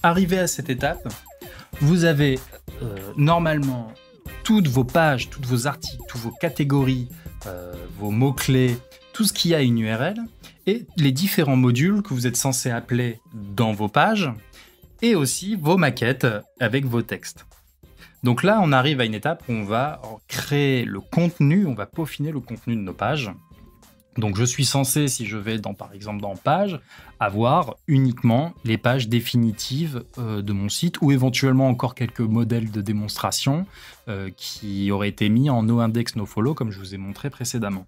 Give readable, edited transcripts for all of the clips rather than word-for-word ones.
Arrivé à cette étape, vous avez normalement toutes vos pages, tous vos articles, toutes vos catégories, vos mots-clés, tout ce qui a une URL, et les différents modules que vous êtes censé appeler dans vos pages, et aussi vos maquettes avec vos textes. Donc là, on arrive à une étape où on va créer le contenu, on va peaufiner le contenu de nos pages. Donc je suis censé, si je vais par exemple dans page, avoir uniquement les pages définitives de mon site ou éventuellement encore quelques modèles de démonstration qui auraient été mis en no-index, no-follow comme je vous ai montré précédemment.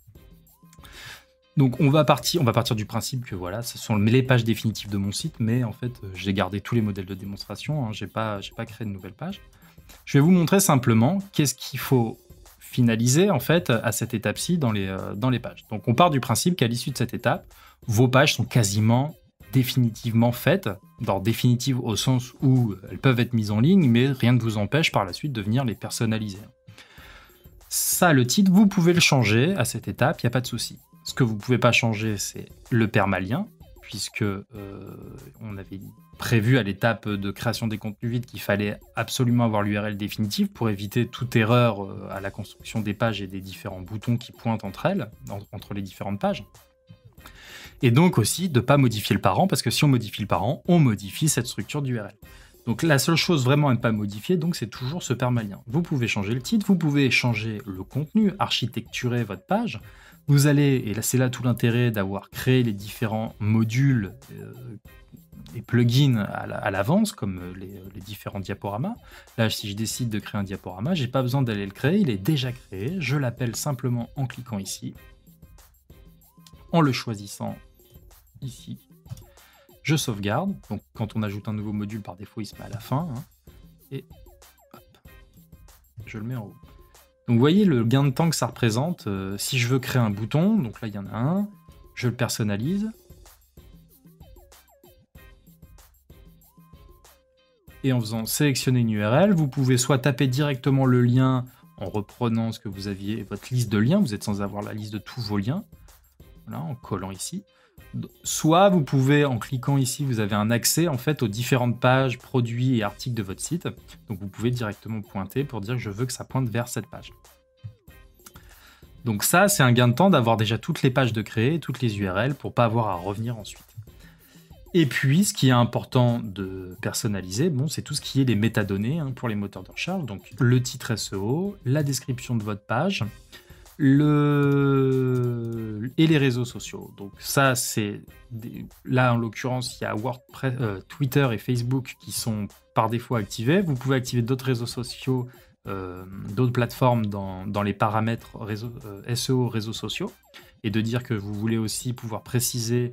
Donc on va partir du principe que voilà, ce sont les pages définitives de mon site, mais en fait j'ai gardé tous les modèles de démonstration, hein, j'ai pas créé de nouvelles pages. Je vais vous montrer simplement qu'est-ce qu'il faut finaliser en fait à cette étape-ci dans les pages. Donc on part du principe qu'à l'issue de cette étape, vos pages sont quasiment définitivement faites, définitives au sens où elles peuvent être mises en ligne, mais rien ne vous empêche par la suite de venir les personnaliser. Ça, le titre, vous pouvez le changer à cette étape, il n'y a pas de souci. Ce que vous ne pouvez pas changer, c'est le permalien, puisque on avait prévu à l'étape de création des contenus vides qu'il fallait absolument avoir l'URL définitive pour éviter toute erreur à la construction des pages et des différents boutons qui pointent entre elles, entre les différentes pages. Et donc aussi de ne pas modifier le parent, parce que si on modifie le parent, on modifie cette structure d'URL. Donc la seule chose vraiment à ne pas modifier, donc, c'est toujours ce permalien. Vous pouvez changer le titre, vous pouvez changer le contenu, architecturer votre page. Vous allez, et là c'est là tout l'intérêt d'avoir créé les différents modules et plugins à l'avance, comme les différents diaporamas. Là, si je décide de créer un diaporama, j'ai pas besoin d'aller le créer, il est déjà créé. Je l'appelle simplement en cliquant ici, en le choisissant ici. Je sauvegarde, donc quand on ajoute un nouveau module, par défaut, il se met à la fin, hein, et hop, je le mets en haut. Donc vous voyez le gain de temps que ça représente. Si je veux créer un bouton, donc là il y en a un, je le personnalise. Et en faisant sélectionner une URL, vous pouvez soit taper directement le lien en reprenant ce que vous aviez, votre liste de liens, vous êtes censé avoir la liste de tous vos liens, voilà, en collant ici. Soit vous pouvez, en cliquant ici, vous avez un accès en fait aux différentes pages, produits et articles de votre site. Donc vous pouvez directement pointer pour dire que je veux que ça pointe vers cette page. Donc ça, c'est un gain de temps d'avoir déjà toutes les pages de créer, toutes les URL pour pas avoir à revenir ensuite. Et puis, ce qui est important de personnaliser, bon, c'est tout ce qui est les métadonnées hein, pour les moteurs de recherche. Donc le titre SEO, la description de votre page, et les réseaux sociaux. Donc ça, c'est là en l'occurrence, il y a WordPress, Twitter et Facebook qui sont par défaut activés. Vous pouvez activer d'autres réseaux sociaux, d'autres plateformes dans les paramètres SEO réseaux sociaux, et de dire que vous voulez aussi pouvoir préciser